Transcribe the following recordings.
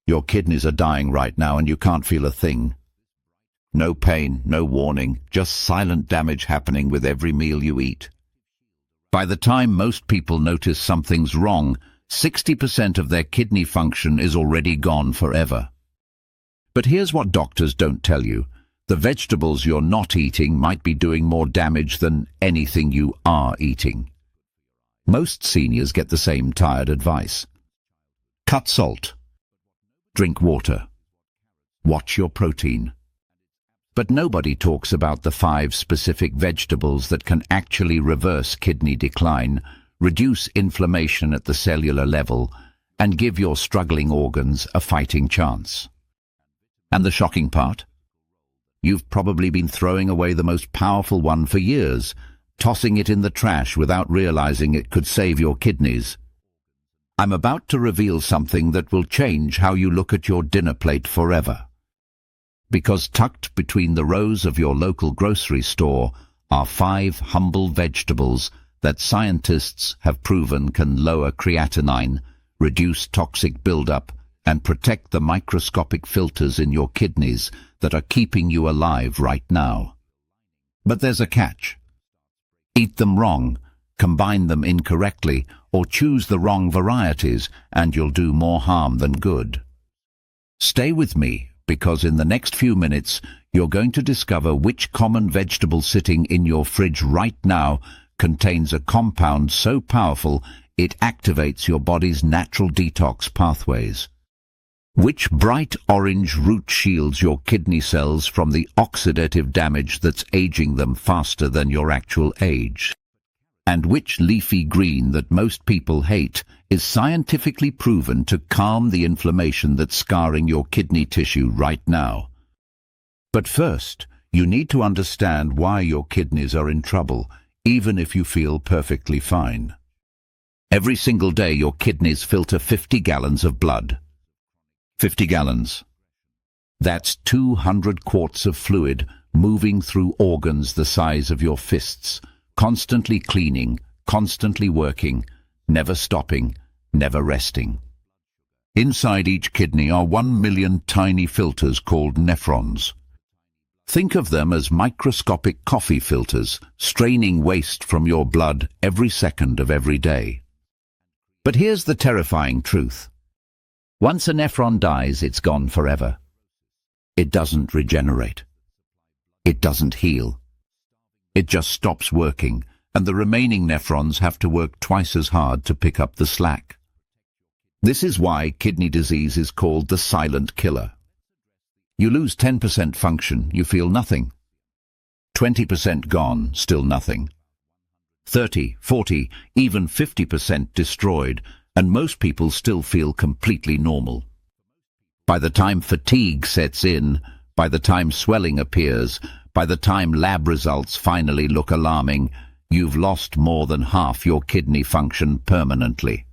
Your kidneys are dying right now and you can't feel a thing. No pain, no warning, just silent damage happening with every meal you eat. By the time most people notice something's wrong, 60% of their kidney function is already gone forever. But here's what doctors don't tell you. The vegetables you're not eating might be doing more damage than anything you are eating. Most seniors get the same tired advice. Cut salt. Drink water. Watch your protein. But nobody talks about the 5 specific vegetables that can actually reverse kidney decline, reduce inflammation at the cellular level, and give your struggling organs a fighting chance. And the shocking part? You've probably been throwing away the most powerful one for years, tossing it in the trash without realizing it could save your kidneys. I'm about to reveal something that will change how you look at your dinner plate forever. Because tucked between the rows of your local grocery store are 5 humble vegetables that scientists have proven can lower creatinine, reduce toxic buildup, and protect the microscopic filters in your kidneys that are keeping you alive right now. But there's a catch. Eat them wrong, combine them incorrectly, or choose the wrong varieties, and you'll do more harm than good. Stay with me, because in the next few minutes you're going to discover which common vegetable sitting in your fridge right now contains a compound so powerful it activates your body's natural detox pathways. Which bright orange root shields your kidney cells from the oxidative damage that's aging them faster than your actual age. And which leafy green that most people hate is scientifically proven to calm the inflammation that's scarring your kidney tissue right now. But first, you need to understand why your kidneys are in trouble, even if you feel perfectly fine. Every single day your kidneys filter 50 gallons of blood. 50 gallons. That's 200 quarts of fluid moving through organs the size of your fists, constantly cleaning, constantly working, never stopping, never resting. Inside each kidney are 1 million tiny filters called nephrons. Think of them as microscopic coffee filters, straining waste from your blood every second of every day. But here's the terrifying truth. Once a nephron dies, it's gone forever. It doesn't regenerate. It doesn't heal. It just stops working, and the remaining nephrons have to work twice as hard to pick up the slack. This is why kidney disease is called the silent killer. You lose 10% function, you feel nothing. 20% gone, still nothing. 30, 40, even 50% destroyed, and most people still feel completely normal. By the time fatigue sets in, by the time swelling appears, by the time lab results finally look alarming, you've lost more than half your kidney function permanently.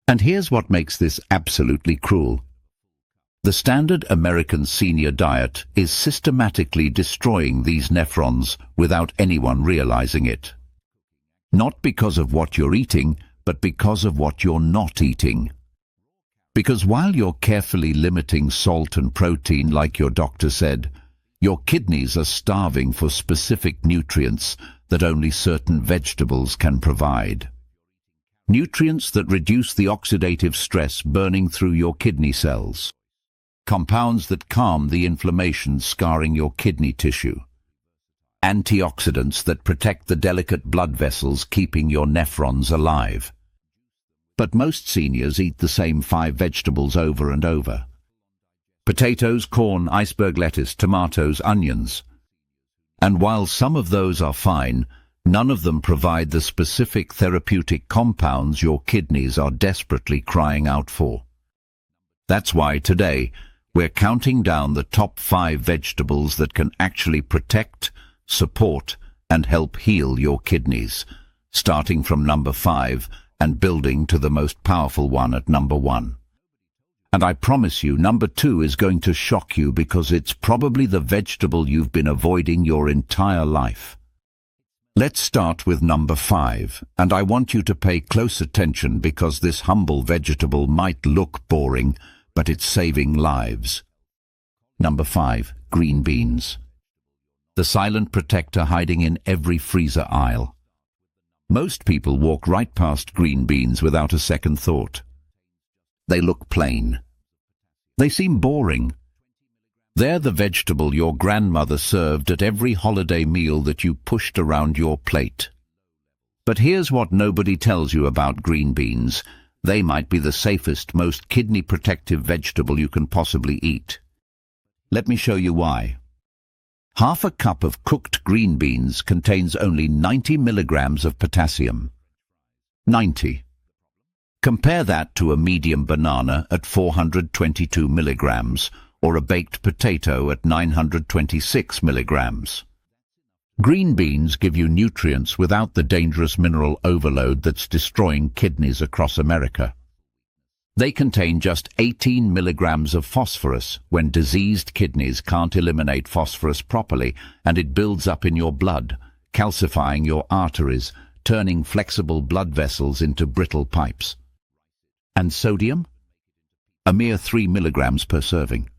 And here's what makes this absolutely cruel. The standard American senior diet is systematically destroying these nephrons without anyone realizing it. Not because of what you're eating, but because of what you're not eating. Because while you're carefully limiting salt and protein like your doctor said, your kidneys are starving for specific nutrients that only certain vegetables can provide. Nutrients that reduce the oxidative stress burning through your kidney cells. Compounds that calm the inflammation scarring your kidney tissue. Antioxidants that protect the delicate blood vessels keeping your nephrons alive. But most seniors eat the same 5 vegetables over and over. Potatoes, corn, iceberg lettuce, tomatoes, onions. And while some of those are fine, none of them provide the specific therapeutic compounds your kidneys are desperately crying out for. That's why today, we're counting down the top 5 vegetables that can actually protect, support, and help heal your kidneys, starting from number 5 and building to the most powerful one at number 1. And I promise you, number 2 is going to shock you because it's probably the vegetable you've been avoiding your entire life. Let's start with number 5, and I want you to pay close attention because this humble vegetable might look boring, but it's saving lives. Number 5. Green beans. The silent protector hiding in every freezer aisle. Most people walk right past green beans without a second thought. They look plain. They seem boring. They're the vegetable your grandmother served at every holiday meal that you pushed around your plate. But here's what nobody tells you about green beans. They might be the safest, most kidney-protective vegetable you can possibly eat. Let me show you why. Half a cup of cooked green beans contains only 90 milligrams of potassium. 90. Compare that to a medium banana at 422 milligrams, or a baked potato at 926 milligrams. Green beans give you nutrients without the dangerous mineral overload that's destroying kidneys across America. They contain just 18 milligrams of phosphorus when diseased kidneys can't eliminate phosphorus properly, and it builds up in your blood, calcifying your arteries, turning flexible blood vessels into brittle pipes. And sodium? A mere 3 milligrams per serving.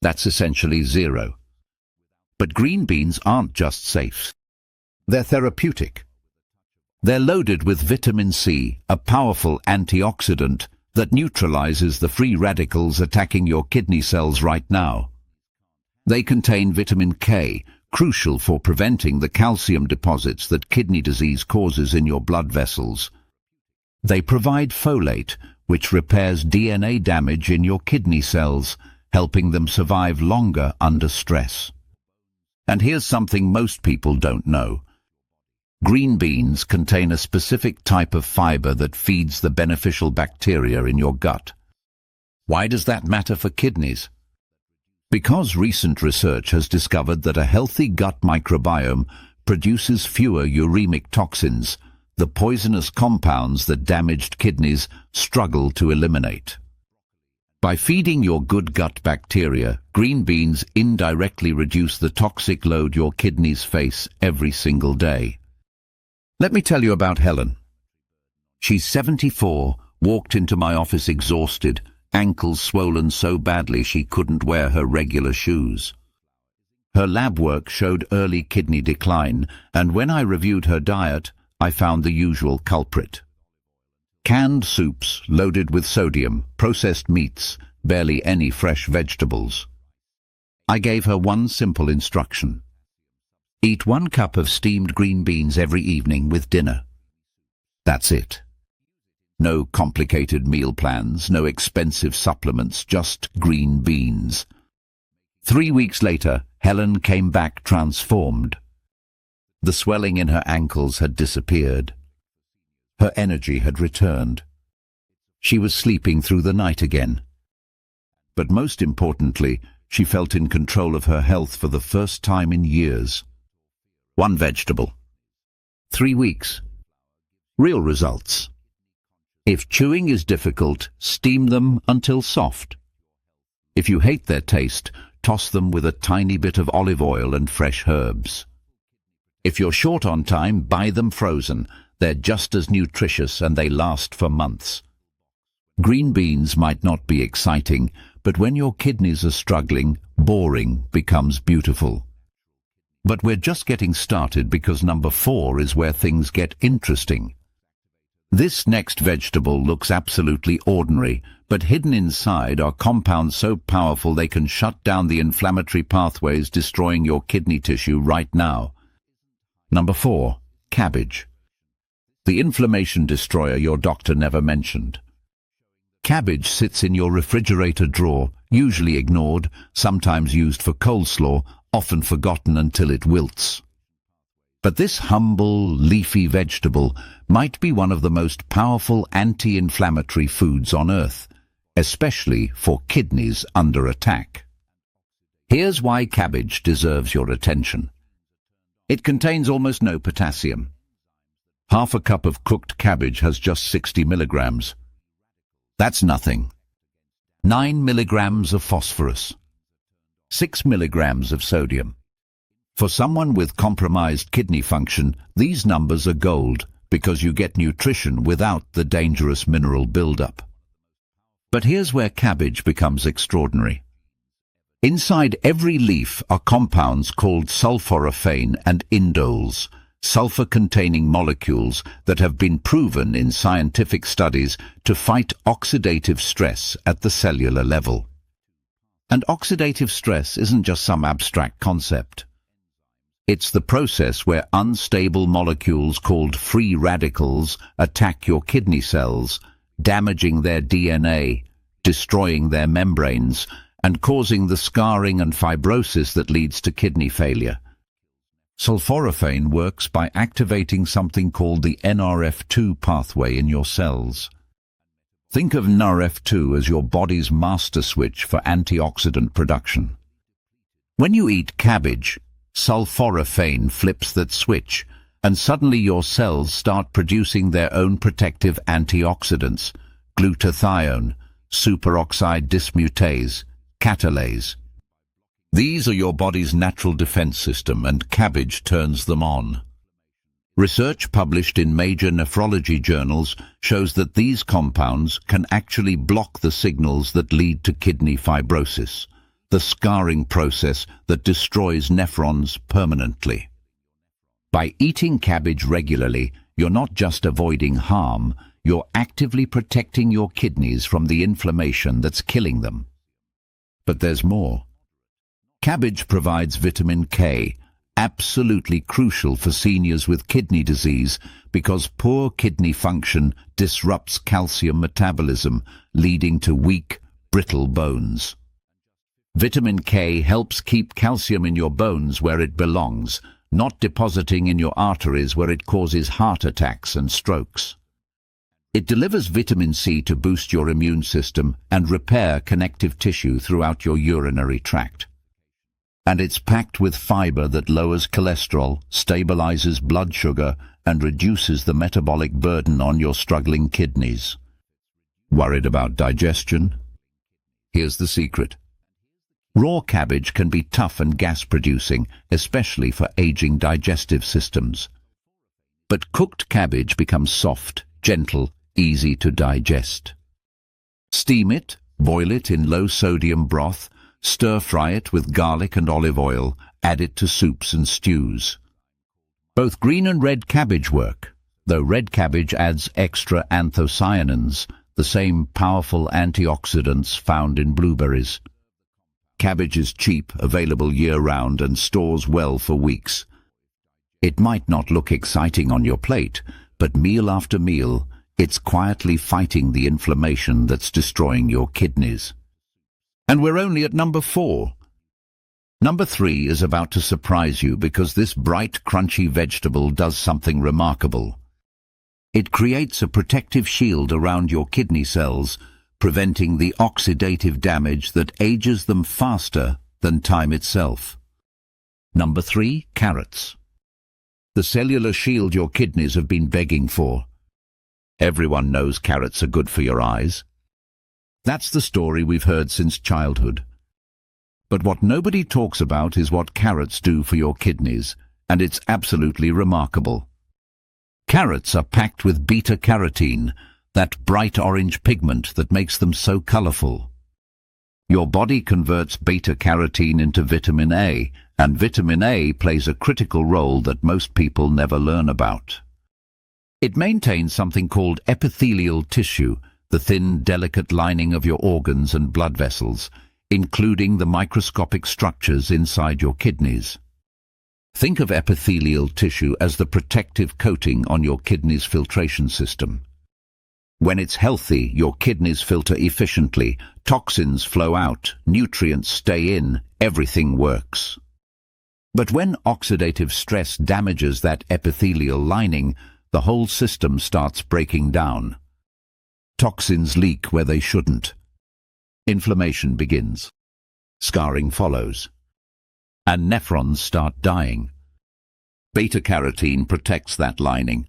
That's essentially zero. But green beans aren't just safe. They're therapeutic. They're loaded with vitamin C, a powerful antioxidant that neutralizes the free radicals attacking your kidney cells right now. They contain vitamin K, crucial for preventing the calcium deposits that kidney disease causes in your blood vessels. They provide folate, which repairs DNA damage in your kidney cells, helping them survive longer under stress. And here's something most people don't know. Green beans contain a specific type of fiber that feeds the beneficial bacteria in your gut. Why does that matter for kidneys? Because recent research has discovered that a healthy gut microbiome produces fewer uremic toxins, the poisonous compounds that damaged kidneys struggle to eliminate. By feeding your good gut bacteria, green beans indirectly reduce the toxic load your kidneys face every single day. Let me tell you about Helen. She's 74, walked into my office exhausted, ankles swollen so badly she couldn't wear her regular shoes. Her lab work showed early kidney decline, and when I reviewed her diet, I found the usual culprit. Canned soups loaded with sodium, processed meats, barely any fresh vegetables. I gave her one simple instruction. Eat 1 cup of steamed green beans every evening with dinner. That's it. No complicated meal plans, no expensive supplements, just green beans. 3 weeks later, Helen came back transformed. The swelling in her ankles had disappeared. Her energy had returned. She was sleeping through the night again. But most importantly, she felt in control of her health for the first time in years. 1 vegetable. 3 weeks. Real results. If chewing is difficult, steam them until soft. If you hate their taste, toss them with a tiny bit of olive oil and fresh herbs. If you're short on time, buy them frozen. They're just as nutritious and they last for months. Green beans might not be exciting, but when your kidneys are struggling, boring becomes beautiful. But we're just getting started because number 4 is where things get interesting. This next vegetable looks absolutely ordinary, but hidden inside are compounds so powerful they can shut down the inflammatory pathways destroying your kidney tissue right now. Number 4. Cabbage. The inflammation destroyer your doctor never mentioned. Cabbage sits in your refrigerator drawer, usually ignored, sometimes used for coleslaw, often forgotten until it wilts. But this humble, leafy vegetable might be one of the most powerful anti-inflammatory foods on earth, especially for kidneys under attack. Here's why cabbage deserves your attention. It contains almost no potassium. Half a cup of cooked cabbage has just 60 milligrams. That's nothing. 9 milligrams of phosphorus. 6 milligrams of sodium. For someone with compromised kidney function, these numbers are gold because you get nutrition without the dangerous mineral buildup. But here's where cabbage becomes extraordinary. Inside every leaf are compounds called sulforaphane and indoles, sulfur-containing molecules that have been proven in scientific studies to fight oxidative stress at the cellular level. And oxidative stress isn't just some abstract concept. It's the process where unstable molecules called free radicals attack your kidney cells, damaging their DNA, destroying their membranes, and causing the scarring and fibrosis that leads to kidney failure. Sulforaphane works by activating something called the NRF2 pathway in your cells. Think of NRF2 as your body's master switch for antioxidant production. When you eat cabbage, sulforaphane flips that switch, and suddenly your cells start producing their own protective antioxidants, glutathione, superoxide dismutase, catalase. These are your body's natural defense system, and cabbage turns them on. Research published in major nephrology journals shows that these compounds can actually block the signals that lead to kidney fibrosis, the scarring process that destroys nephrons permanently. By eating cabbage regularly, you're not just avoiding harm, you're actively protecting your kidneys from the inflammation that's killing them. But there's more. Cabbage provides vitamin K, absolutely crucial for seniors with kidney disease because poor kidney function disrupts calcium metabolism, leading to weak, brittle bones. Vitamin K helps keep calcium in your bones where it belongs, not depositing in your arteries where it causes heart attacks and strokes. It delivers vitamin C to boost your immune system and repair connective tissue throughout your urinary tract. And it's packed with fiber that lowers cholesterol, stabilizes blood sugar, and reduces the metabolic burden on your struggling kidneys. Worried about digestion? Here's the secret. Raw cabbage can be tough and gas-producing, especially for aging digestive systems. But cooked cabbage becomes soft, gentle, easy to digest. Steam it, boil it in low-sodium broth, stir-fry it with garlic and olive oil, add it to soups and stews. Both green and red cabbage work, though red cabbage adds extra anthocyanins, the same powerful antioxidants found in blueberries. Cabbage is cheap, available year-round, and stores well for weeks. It might not look exciting on your plate, but meal after meal, it's quietly fighting the inflammation that's destroying your kidneys. And we're only at number 4. Number 3 is about to surprise you because this bright, crunchy vegetable does something remarkable. It creates a protective shield around your kidney cells, preventing the oxidative damage that ages them faster than time itself. Number 3, carrots. The cellular shield your kidneys have been begging for. Everyone knows carrots are good for your eyes. That's the story we've heard since childhood. But what nobody talks about is what carrots do for your kidneys, and it's absolutely remarkable. Carrots are packed with beta-carotene, that bright orange pigment that makes them so colorful. Your body converts beta-carotene into vitamin A, and vitamin A plays a critical role that most people never learn about. It maintains something called epithelial tissue, the thin, delicate lining of your organs and blood vessels, including the microscopic structures inside your kidneys. Think of epithelial tissue as the protective coating on your kidney's filtration system. When it's healthy, your kidneys filter efficiently, toxins flow out, nutrients stay in, everything works. But when oxidative stress damages that epithelial lining, the whole system starts breaking down. Toxins leak where they shouldn't. Inflammation begins. Scarring follows. And nephrons start dying. Beta-carotene protects that lining.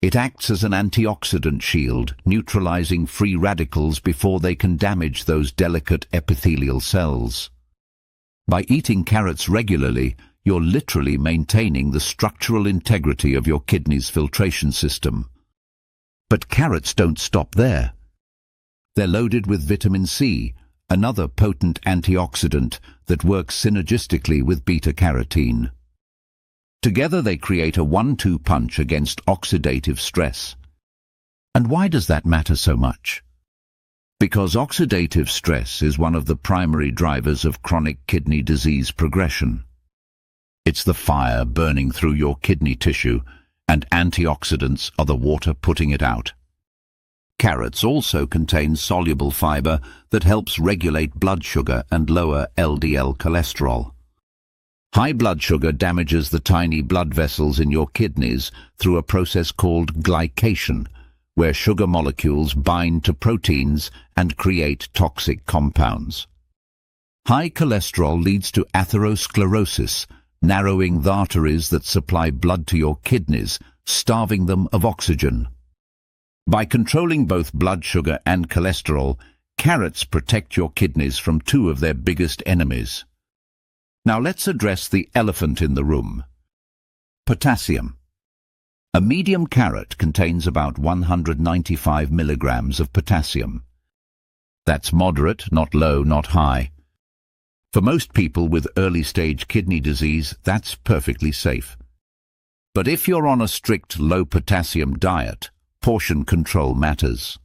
It acts as an antioxidant shield, neutralizing free radicals before they can damage those delicate epithelial cells. By eating carrots regularly, you're literally maintaining the structural integrity of your kidney's filtration system. But carrots don't stop there. They're loaded with vitamin C, another potent antioxidant that works synergistically with beta-carotene. Together they create a 1-2 punch against oxidative stress. And why does that matter so much? Because oxidative stress is one of the primary drivers of chronic kidney disease progression. It's the fire burning through your kidney tissue, and antioxidants are the water putting it out. Carrots also contain soluble fiber that helps regulate blood sugar and lower LDL cholesterol. High blood sugar damages the tiny blood vessels in your kidneys through a process called glycation, where sugar molecules bind to proteins and create toxic compounds. High cholesterol leads to atherosclerosis, narrowing the arteries that supply blood to your kidneys, starving them of oxygen. By controlling both blood sugar and cholesterol, carrots protect your kidneys from two of their biggest enemies. Now let's address the elephant in the room. Potassium. A medium carrot contains about 195 milligrams of potassium. That's moderate, not low, not high. For most people with early-stage kidney disease, that's perfectly safe. But if you're on a strict low-potassium diet, portion control matters.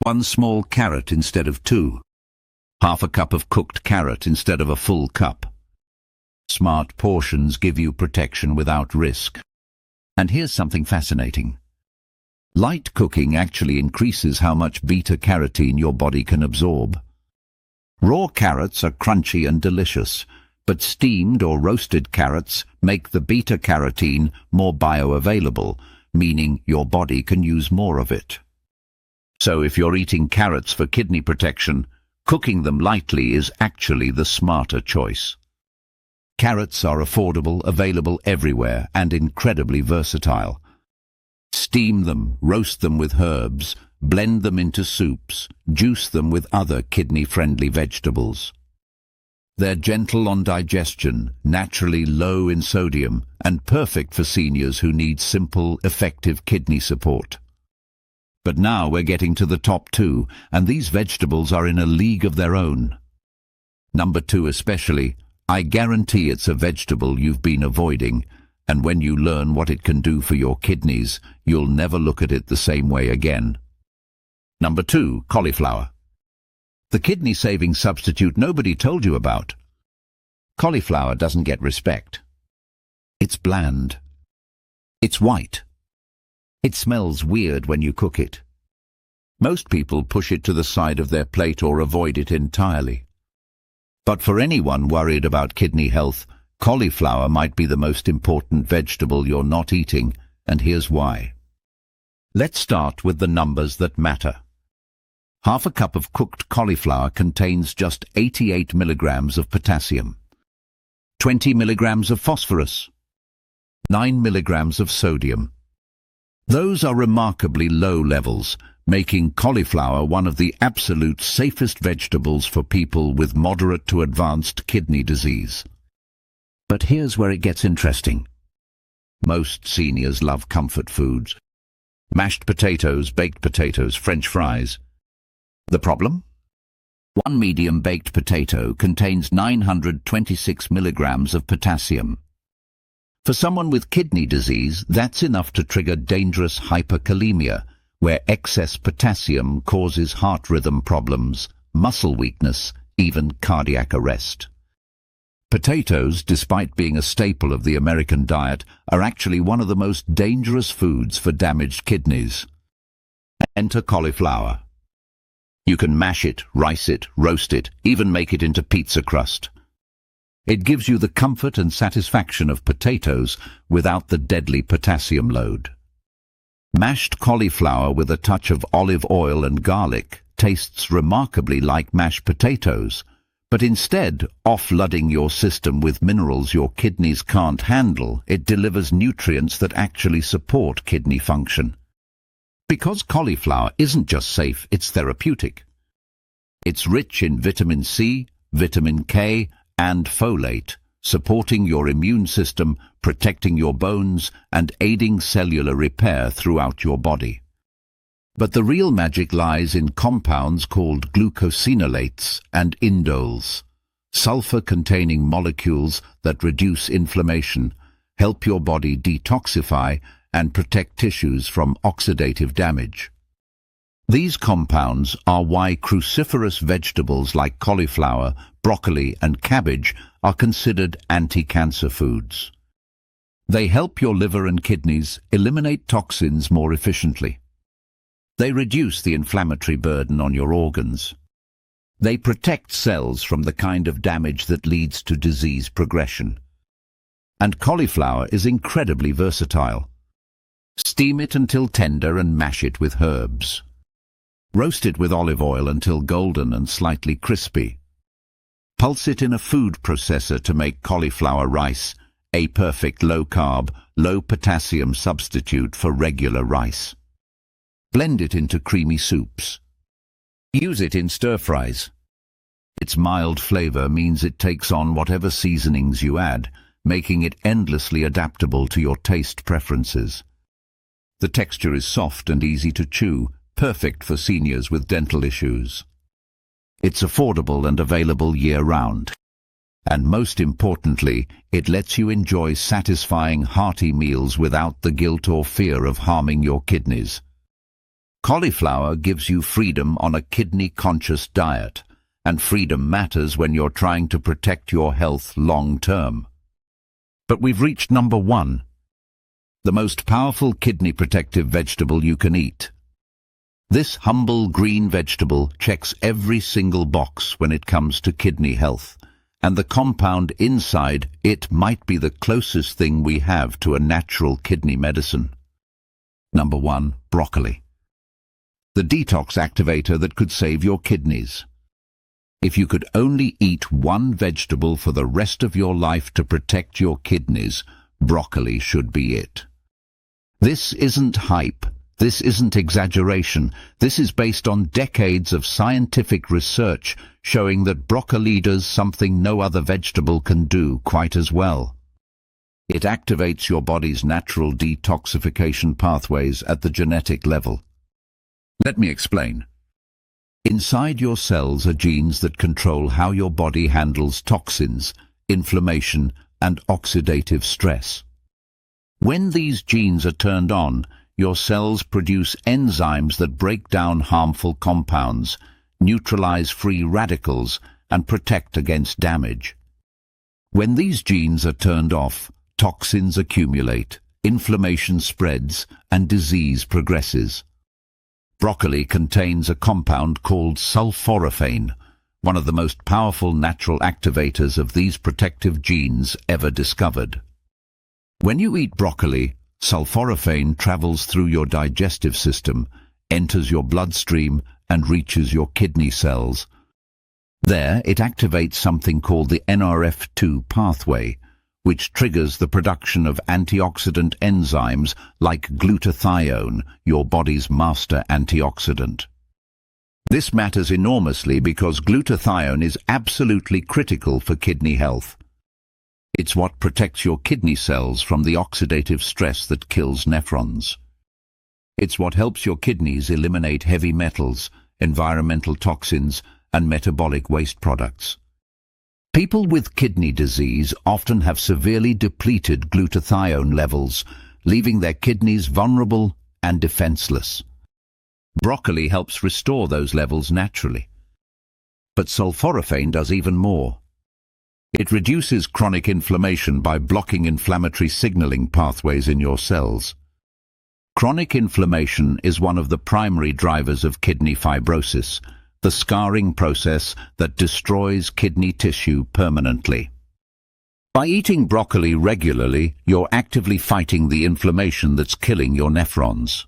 1 small carrot instead of 2. Half a cup of cooked carrot instead of a full cup. Smart portions give you protection without risk. And here's something fascinating. Light cooking actually increases how much beta-carotene your body can absorb. Raw carrots are crunchy and delicious, but steamed or roasted carrots make the beta-carotene more bioavailable, meaning your body can use more of it. So if you're eating carrots for kidney protection, cooking them lightly is actually the smarter choice. Carrots are affordable, available everywhere, and incredibly versatile. Steam them, roast them with herbs, blend them into soups, juice them with other kidney-friendly vegetables. They're gentle on digestion, naturally low in sodium, and perfect for seniors who need simple, effective kidney support. But now we're getting to the top 2, and these vegetables are in a league of their own. Number 2 especially, I guarantee it's a vegetable you've been avoiding, and when you learn what it can do for your kidneys, you'll never look at it the same way again. Number 2, cauliflower. The kidney-saving substitute nobody told you about. Cauliflower doesn't get respect. It's bland. It's white. It smells weird when you cook it. Most people push it to the side of their plate or avoid it entirely. But for anyone worried about kidney health, cauliflower might be the most important vegetable you're not eating, and here's why. Let's start with the numbers that matter. Half a cup of cooked cauliflower contains just 88 milligrams of potassium, 20 milligrams of phosphorus, 9 milligrams of sodium. Those are remarkably low levels, making cauliflower one of the absolute safest vegetables for people with moderate to advanced kidney disease. But here's where it gets interesting. Most seniors love comfort foods. Mashed potatoes, baked potatoes, French fries. The problem? 1 medium baked potato contains 926 milligrams of potassium. For someone with kidney disease, that's enough to trigger dangerous hyperkalemia, where excess potassium causes heart rhythm problems, muscle weakness, even cardiac arrest. Potatoes, despite being a staple of the American diet, are actually one of the most dangerous foods for damaged kidneys. Enter cauliflower. You can mash it, rice it, roast it, even make it into pizza crust. It gives you the comfort and satisfaction of potatoes without the deadly potassium load. Mashed cauliflower with a touch of olive oil and garlic tastes remarkably like mashed potatoes, but instead of flooding your system with minerals your kidneys can't handle, it delivers nutrients that actually support kidney function. Because cauliflower isn't just safe, it's therapeutic. It's rich in vitamin C, vitamin K, and folate, supporting your immune system, protecting your bones, and aiding cellular repair throughout your body. But the real magic lies in compounds called glucosinolates and indoles, sulfur-containing molecules that reduce inflammation, help your body detoxify, and protect tissues from oxidative damage. These compounds are why cruciferous vegetables like cauliflower, broccoli, and cabbage are considered anti-cancer foods. They help your liver and kidneys eliminate toxins more efficiently. They reduce the inflammatory burden on your organs. They protect cells from the kind of damage that leads to disease progression. And cauliflower is incredibly versatile. Steam it until tender and mash it with herbs. Roast it with olive oil until golden and slightly crispy. Pulse it in a food processor to make cauliflower rice, a perfect low-carb, low-potassium substitute for regular rice. Blend it into creamy soups. Use it in stir-fries. Its mild flavor means it takes on whatever seasonings you add, making it endlessly adaptable to your taste preferences. The texture is soft and easy to chew, perfect for seniors with dental issues. It's affordable and available year-round. And most importantly, it lets you enjoy satisfying, hearty meals without the guilt or fear of harming your kidneys. Cauliflower gives you freedom on a kidney-conscious diet, and freedom matters when you're trying to protect your health long-term. But we've reached number 1, the most powerful kidney-protective vegetable you can eat. This humble green vegetable checks every single box when it comes to kidney health, and the compound inside it might be the closest thing we have to a natural kidney medicine. Number 1, broccoli. The detox activator that could save your kidneys. If you could only eat one vegetable for the rest of your life to protect your kidneys, broccoli should be it. This isn't hype. This isn't exaggeration. This is based on decades of scientific research showing that broccoli does something no other vegetable can do quite as well. It activates your body's natural detoxification pathways at the genetic level. Let me explain. Inside your cells are genes that control how your body handles toxins, inflammation, and oxidative stress. When these genes are turned on, your cells produce enzymes that break down harmful compounds, neutralize free radicals, and protect against damage. When these genes are turned off, toxins accumulate, inflammation spreads, and disease progresses. Broccoli contains a compound called sulforaphane, one of the most powerful natural activators of these protective genes ever discovered. When you eat broccoli, sulforaphane travels through your digestive system, enters your bloodstream, and reaches your kidney cells. There, it activates something called the NRF2 pathway, which triggers the production of antioxidant enzymes like glutathione, your body's master antioxidant. This matters enormously because glutathione is absolutely critical for kidney health. It's what protects your kidney cells from the oxidative stress that kills nephrons. It's what helps your kidneys eliminate heavy metals, environmental toxins, and metabolic waste products. People with kidney disease often have severely depleted glutathione levels, leaving their kidneys vulnerable and defenseless. Broccoli helps restore those levels naturally. But sulforaphane does even more. It reduces chronic inflammation by blocking inflammatory signaling pathways in your cells. Chronic inflammation is one of the primary drivers of kidney fibrosis, the scarring process that destroys kidney tissue permanently. By eating broccoli regularly, you're actively fighting the inflammation that's killing your nephrons.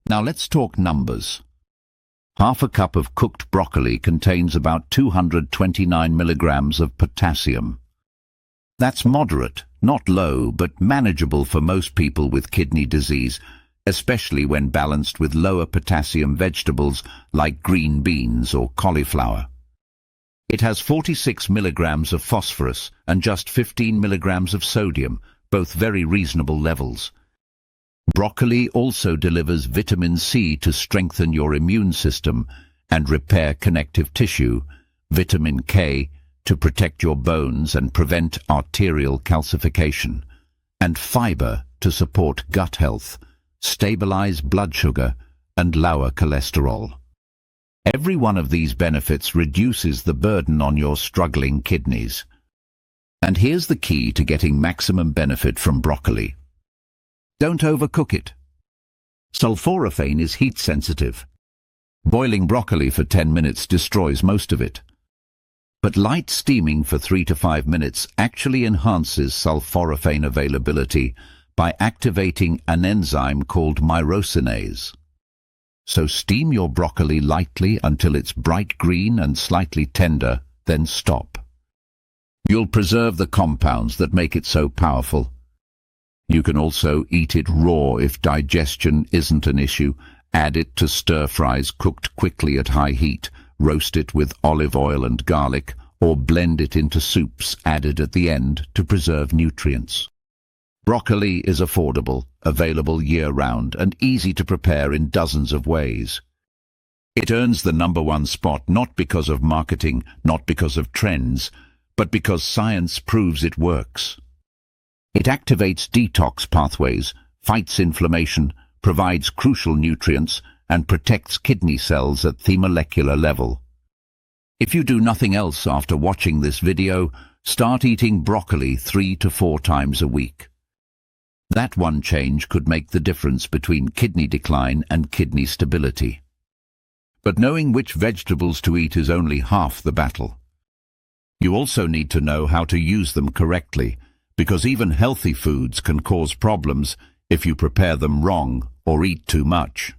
Now let's talk numbers. Half a cup of cooked broccoli contains about 229 milligrams of potassium. That's moderate, not low, but manageable for most people with kidney disease, especially when balanced with lower potassium vegetables like green beans or cauliflower. It has 46 milligrams of phosphorus and just 15 milligrams of sodium, both very reasonable levels. Broccoli also delivers vitamin C to strengthen your immune system and repair connective tissue, vitamin K to protect your bones and prevent arterial calcification, and fiber to support gut health, stabilize blood sugar, and lower cholesterol. Every one of these benefits reduces the burden on your struggling kidneys. And here's the key to getting maximum benefit from broccoli. Don't overcook it. Sulforaphane is heat sensitive. Boiling broccoli for 10 minutes destroys most of it. But light steaming for 3 to 5 minutes actually enhances sulforaphane availability by activating an enzyme called myrosinase. So steam your broccoli lightly until it's bright green and slightly tender, then stop. You'll preserve the compounds that make it so powerful. You can also eat it raw if digestion isn't an issue. Add it to stir-fries cooked quickly at high heat, roast it with olive oil and garlic, or blend it into soups added at the end to preserve nutrients. Broccoli is affordable, available year-round, and easy to prepare in dozens of ways. It earns the #1 spot not because of marketing, not because of trends, but because science proves it works. It activates detox pathways, fights inflammation, provides crucial nutrients, and protects kidney cells at the molecular level. If you do nothing else after watching this video, start eating broccoli 3 to 4 times a week. That one change could make the difference between kidney decline and kidney stability. But knowing which vegetables to eat is only half the battle. You also need to know how to use them correctly, because even healthy foods can cause problems if you prepare them wrong or eat too much.